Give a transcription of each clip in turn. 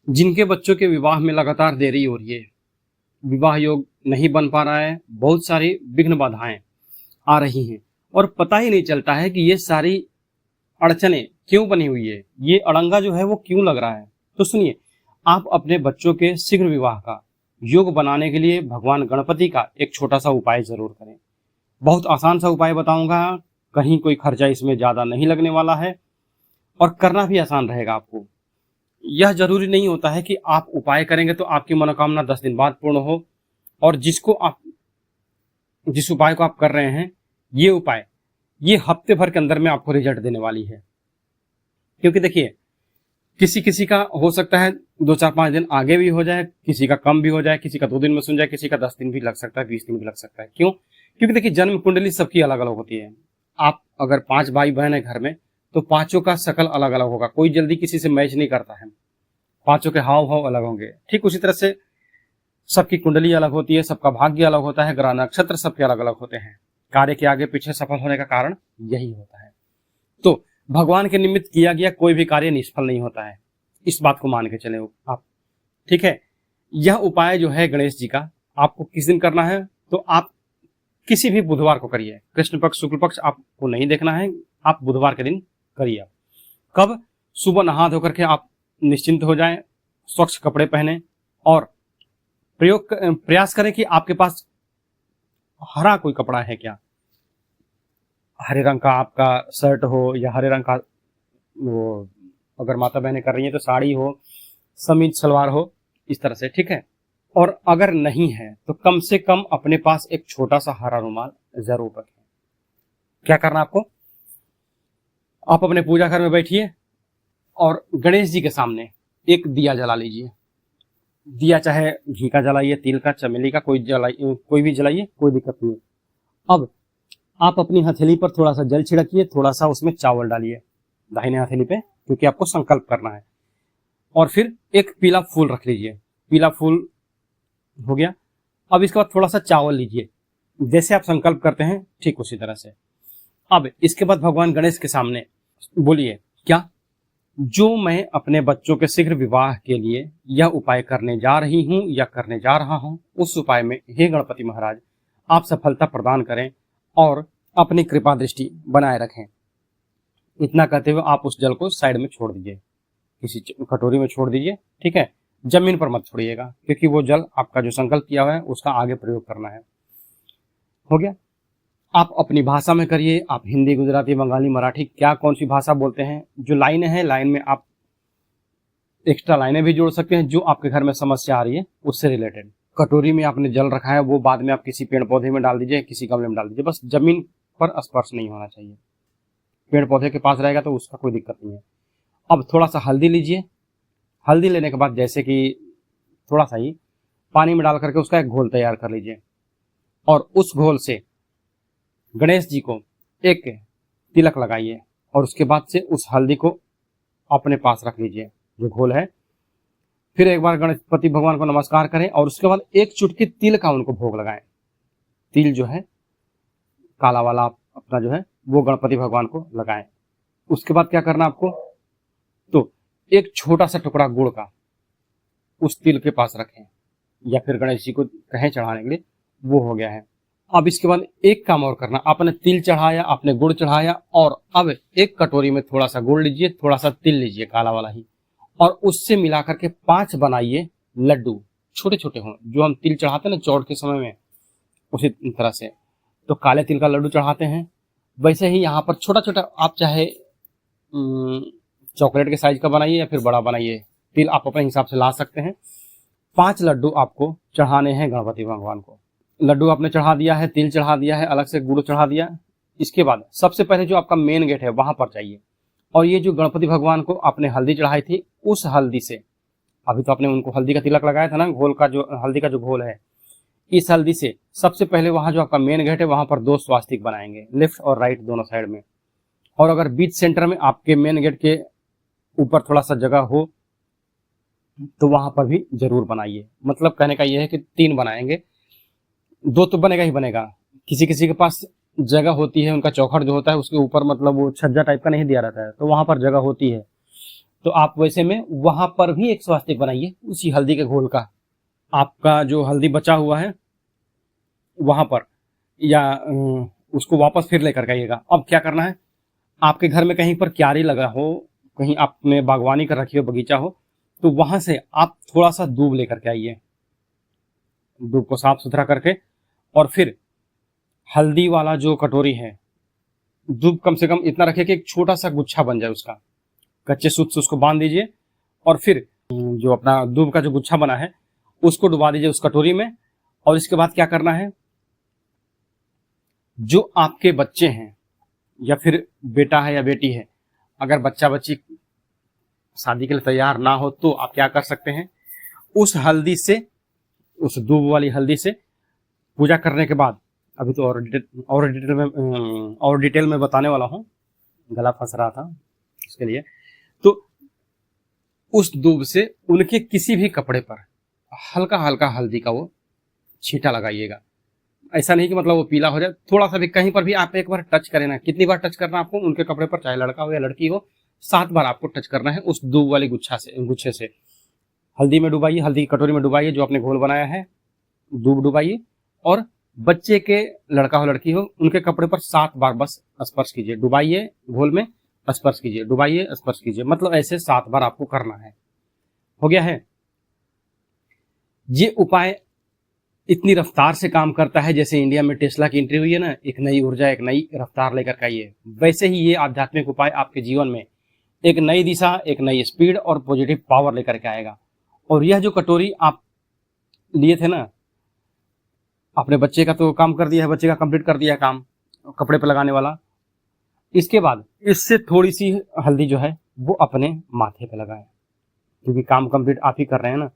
जिनके बच्चों के विवाह में लगातार देरी हो रही है, विवाह योग नहीं बन पा रहा है, बहुत सारी विघ्न बाधाएं आ रही हैं और पता ही नहीं चलता है कि ये सारी अड़चने क्यों बनी हुई है, ये अड़ंगा जो है वो क्यों लग रहा है। तो सुनिए, आप अपने बच्चों के शीघ्र विवाह का योग बनाने के लिए भगवान गणपति का एक छोटा सा उपाय जरूर करें। बहुत आसान सा उपाय बताऊंगा, कहीं कोई खर्चा इसमें ज्यादा नहीं लगने वाला है और करना भी आसान रहेगा आपको। यह जरूरी नहीं होता है कि आप उपाय करेंगे तो आपकी मनोकामना 10 दिन बाद पूर्ण हो, और जिस उपाय को आप कर रहे हैं, ये उपाय ये हफ्ते भर के अंदर में आपको रिजल्ट देने वाली है। क्योंकि देखिए, किसी किसी का हो सकता है 2-4-5 दिन आगे भी हो जाए, किसी का कम भी हो जाए, किसी का 2 दिन में सुन जाए, किसी का 10 दिन भी लग सकता है, 20 दिन भी लग सकता है। क्यों? क्योंकि देखिए, जन्म कुंडली सबकी अलग अलग होती है। आप अगर 5 भाई बहन है घर में, तो पांचों का शकल अलग अलग होगा, कोई जल्दी किसी से मैच नहीं करता है, पांचों के हाव भाव अलग होंगे। ठीक उसी तरह से सबकी कुंडली अलग होती है, सबका भाग्य अलग होता है, ग्रह नक्षत्र सबके अलग अलग होते हैं। कार्य के आगे पीछे सफल होने का कारण यही होता है। तो भगवान के निमित्त किया गया कोई भी कार्य निष्फल नहीं होता है, इस बात को मान के चले आप। ठीक है, यह उपाय जो है गणेश जी का, आपको किस दिन करना है? तो आप किसी भी बुधवार को करिए। कृष्ण पक्ष शुक्ल पक्ष आपको नहीं देखना है, आप बुधवार के दिन करिए। कब? सुबह नहा धो करके आप निश्चिंत हो जाएं, स्वच्छ कपड़े पहने और प्रयास करें कि आपके पास हरा कोई कपड़ा है क्या, हरे रंग का आपका शर्ट हो, या हरे रंग का वो, अगर माता बहनें कर रही हैं तो साड़ी हो, समीज सलवार हो, इस तरह से। ठीक है, और अगर नहीं है तो कम से कम अपने पास एक छोटा सा हरा रुमाल जरूर रखें। क्या करना आपको? आप अपने पूजा घर में बैठिए और गणेश जी के सामने एक दिया जला लीजिए। दिया चाहे घी का जलाइए, तिल का, चमेली का, कोई भी जलाइए, कोई दिक्कत नहीं है। अब आप अपनी हथेली पर थोड़ा सा जल छिड़किए, थोड़ा सा उसमें चावल डालिए दाहिने हथेली पे, क्योंकि आपको संकल्प करना है। और फिर एक पीला फूल रख लीजिए। पीला फूल हो गया। अब इसके बाद थोड़ा सा चावल लीजिए, जैसे आप संकल्प करते हैं ठीक उसी तरह से। अब इसके बाद भगवान गणेश के सामने बोलिए, क्या जो मैं अपने बच्चों के शीघ्र विवाह के लिए यह उपाय करने जा रही हूं या करने जा रहा हूं, उस उपाय में हे गणपति महाराज आप सफलता प्रदान करें और अपनी कृपा दृष्टि बनाए रखें। इतना कहते हुए आप उस जल को साइड में छोड़ दीजिए, किसी कटोरी में छोड़ दीजिए। ठीक है, जमीन पर मत छोड़िएगा, क्योंकि वो जल आपका जो संकल्प किया हुआ है उसका आगे प्रयोग करना है। हो गया? आप अपनी भाषा में करिए, आप हिंदी, गुजराती, बंगाली, मराठी, क्या कौन सी भाषा बोलते हैं, जो लाइनें हैं लाइन में आप एक्स्ट्रा लाइनें भी जोड़ सकते हैं, जो आपके घर में समस्या आ रही है उससे रिलेटेड। कटोरी में आपने जल रखा है, वो बाद में आप किसी पेड़ पौधे में डाल दीजिए, किसी गमले में डाल दीजिए, बस जमीन पर स्पर्श नहीं होना चाहिए। पेड़ पौधे के पास रहेगा तो उसका कोई दिक्कत नहीं है। अब थोड़ा सा हल्दी लीजिए। हल्दी लेने के बाद जैसे कि थोड़ा सा ही पानी में डाल करके उसका एक घोल तैयार कर लीजिए, और उस घोल से गणेश जी को एक तिलक लगाइए, और उसके बाद से उस हल्दी को अपने पास रख लीजिए, जो घोल है। फिर एक बार गणपति भगवान को नमस्कार करें और उसके बाद एक चुटकी तिल का उनको भोग लगाएं। तिल जो है काला वाला अपना जो है, वो गणपति भगवान को लगाएं। उसके बाद क्या करना आपको? तो एक छोटा सा टुकड़ा गुड़ का उस तिल के पास रखें, या फिर गणेश जी को कहें चढ़ाने के लिए, वो हो गया है। अब इसके बाद एक काम और करना, आपने तिल चढ़ाया, आपने गुड़ चढ़ाया, और अब एक कटोरी में थोड़ा सा गुड़ लीजिए, थोड़ा सा तिल लीजिए, काला वाला ही, और उससे मिला करके 5 बनाइए लड्डू, छोटे छोटे हों, जो हम तिल चढ़ाते हैं ना चौथ के समय में, उसी तरह से। तो काले तिल का लड्डू चढ़ाते हैं, वैसे ही यहाँ पर छोटा छोटा, आप चाहे चॉकलेट के साइज का बनाइए या फिर बड़ा बनाइए, तिल आप अपने हिसाब से ला सकते हैं। 5 लड्डू आपको चढ़ाने हैं गणपति भगवान को। लड्डू आपने चढ़ा दिया है, तिल चढ़ा दिया है, अलग से गुड़ चढ़ा दिया। इसके बाद सबसे पहले जो आपका मेन गेट है वहां पर जाइए, और ये जो गणपति भगवान को आपने हल्दी चढ़ाई थी, उस हल्दी से, अभी तो आपने उनको हल्दी का तिलक लगाया था ना, घोल का जो हल्दी का जो घोल है, इस हल्दी से सबसे पहले वहां जो आपका मेन गेट है वहां पर 2 स्वास्तिक बनाएंगे, लेफ्ट और राइट दोनों साइड में। और अगर बीच सेंटर में आपके मेन गेट के ऊपर थोड़ा सा जगह हो तो वहां पर भी जरूर बनाइए। मतलब कहने का यह है कि 3 बनाएंगे, 2 तो बनेगा ही बनेगा। किसी किसी के पास जगह होती है, उनका चौखट जो होता है उसके ऊपर मतलब वो छज्जा टाइप का नहीं दिया रहता है, तो वहां पर जगह होती है, तो आप वैसे में वहां पर भी एक स्वास्तिक बनाइए उसी हल्दी के घोल का। आपका जो हल्दी बचा हुआ है वहां पर, या उसको वापस फिर लेकर के आइएगा। अब क्या करना है, आपके घर में कहीं पर क्यारी लगा हो, कहीं आपने बागवानी कर रखी हो, बगीचा हो, तो वहां से आप थोड़ा सा दूब लेकर के आइए। दूब को साफ सुथरा करके, और फिर हल्दी वाला जो कटोरी है, दूब कम से कम इतना रखिए कि एक छोटा सा गुच्छा बन जाए उसका, कच्चे सूत से उसको बांध दीजिए, और फिर जो अपना दूब का जो गुच्छा बना है उसको डुबा दीजिए उस कटोरी में। और इसके बाद क्या करना है, जो आपके बच्चे हैं या फिर बेटा है या बेटी है, अगर बच्चा बच्ची शादी के लिए तैयार ना हो तो आप क्या कर सकते हैं, उस हल्दी से, उस दूब वाली हल्दी से पूजा करने के बाद, अभी तो और डिटेल में बताने वाला हूं, गला फंस रहा था इसके लिए, तो उस दूब से उनके किसी भी कपड़े पर हल्का हल्का हल्दी का वो छींटा लगाइएगा। ऐसा नहीं कि मतलब वो पीला हो जाए, थोड़ा सा भी, कहीं पर भी आप एक बार टच करें ना। कितनी बार टच करना आपको उनके कपड़े पर, चाहे लड़का हो या लड़की हो, 7 बार आपको टच करना है उस दूब वाली गुच्छे से। हल्दी में डुबाइए, हल्दी की कटोरी में डुबाइए जो आपने घोल बनाया है, दूब डुबाइए, और बच्चे के, लड़का हो लड़की हो, उनके कपड़े पर 7 बार बस स्पर्श कीजिए। डुबाइए घोल में, स्पर्श कीजिए, डुबाइए स्पर्श कीजिए, मतलब ऐसे 7 बार आपको करना है। हो गया है। ये उपाय इतनी रफ्तार से काम करता है, जैसे इंडिया में टेस्ला की एंट्री हुई है ना, एक नई ऊर्जा, एक नई रफ्तार लेकर के आई है, वैसे ही ये आध्यात्मिक उपाय आपके जीवन में एक नई दिशा, एक नई स्पीड और पॉजिटिव पावर लेकर के आएगा। और यह जो कटोरी आप लिए थे ना, अपने बच्चे का तो काम कर दिया है, बच्चे का कंप्लीट कर दिया है काम, कपड़े पर लगाने वाला। इसके बाद इससे थोड़ी सी हल्दी जो है वो अपने माथे पे लगाएं, क्योंकि काम कंप्लीट आप ही कर रहे हैं ना।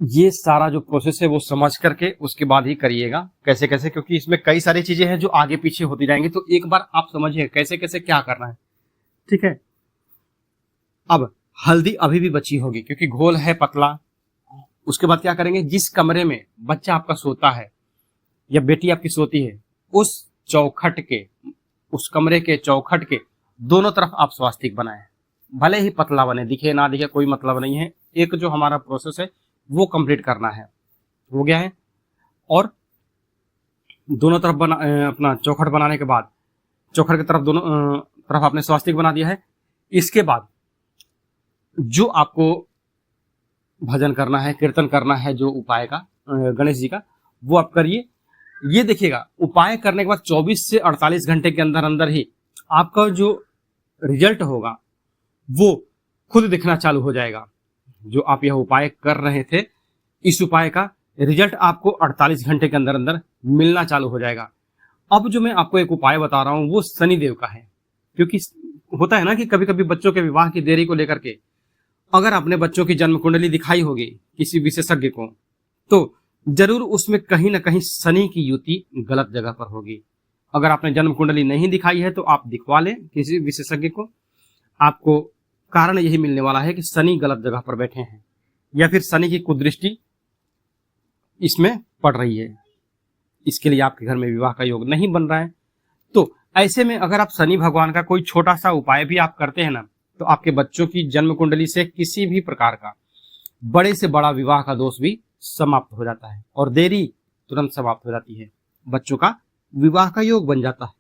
ये सारा जो प्रोसेस है वो समझ करके उसके बाद ही करिएगा, कैसे कैसे, क्योंकि इसमें कई सारी चीजें हैं जो आगे पीछे होती जाएंगी, तो एक बार आप समझिए कैसे कैसे क्या करना है, ठीक है। अब हल्दी अभी भी बची होगी क्योंकि घोल है पतला। उसके बाद क्या करेंगे, जिस कमरे में बच्चा आपका सोता है या बेटी आपकी सोती है, उस चौखट के, उस कमरे के चौखट के दोनों तरफ आप स्वास्तिक बनाएं। भले ही पतला बने, दिखे ना दिखे कोई मतलब नहीं है, एक जो हमारा प्रोसेस है वो कंप्लीट करना है। हो गया है। और दोनों तरफ अपना चौखट बनाने के बाद, चौखट की तरफ दोनों तरफ आपने स्वास्तिक बना दिया है। इसके बाद जो आपको भजन करना है, कीर्तन करना है, जो उपाय का, गणेश जी का, वो आप करिए। ये देखिएगा, उपाय करने के बाद 24 से 48 घंटे के अंदर अंदर ही आपका जो रिजल्ट होगा वो खुद दिखना चालू हो जाएगा। जो आप यह उपाय कर रहे थे, इस उपाय का रिजल्ट आपको 48 घंटे के अंदर अंदर मिलना चालू हो जाएगा। अब जो मैं आपको एक उपाय बता रहा हूं वो शनिदेव का है, क्योंकि होता है ना कि कभी कभी बच्चों के विवाह की देरी को लेकर के, अगर अपने बच्चों की जन्म कुंडली दिखाई होगी किसी विशेषज्ञ को, तो जरूर उसमें कहीं ना कहीं शनि की युति गलत जगह पर होगी। अगर आपने जन्म कुंडली नहीं दिखाई है तो आप दिखवा लें किसी विशेषज्ञ को, आपको कारण यही मिलने वाला है कि शनि गलत जगह पर बैठे हैं या फिर शनि की कुदृष्टि इसमें पड़ रही है। इसके लिए आपके घर में विवाह का योग नहीं बन रहा है। तो ऐसे में अगर आप शनि भगवान का कोई छोटा सा उपाय भी आप करते हैं ना, तो आपके बच्चों की जन्म कुंडली से किसी भी प्रकार का बड़े से बड़ा विवाह का दोष भी समाप्त हो जाता है और देरी तुरंत समाप्त हो जाती है, बच्चों का विवाह का योग बन जाता है।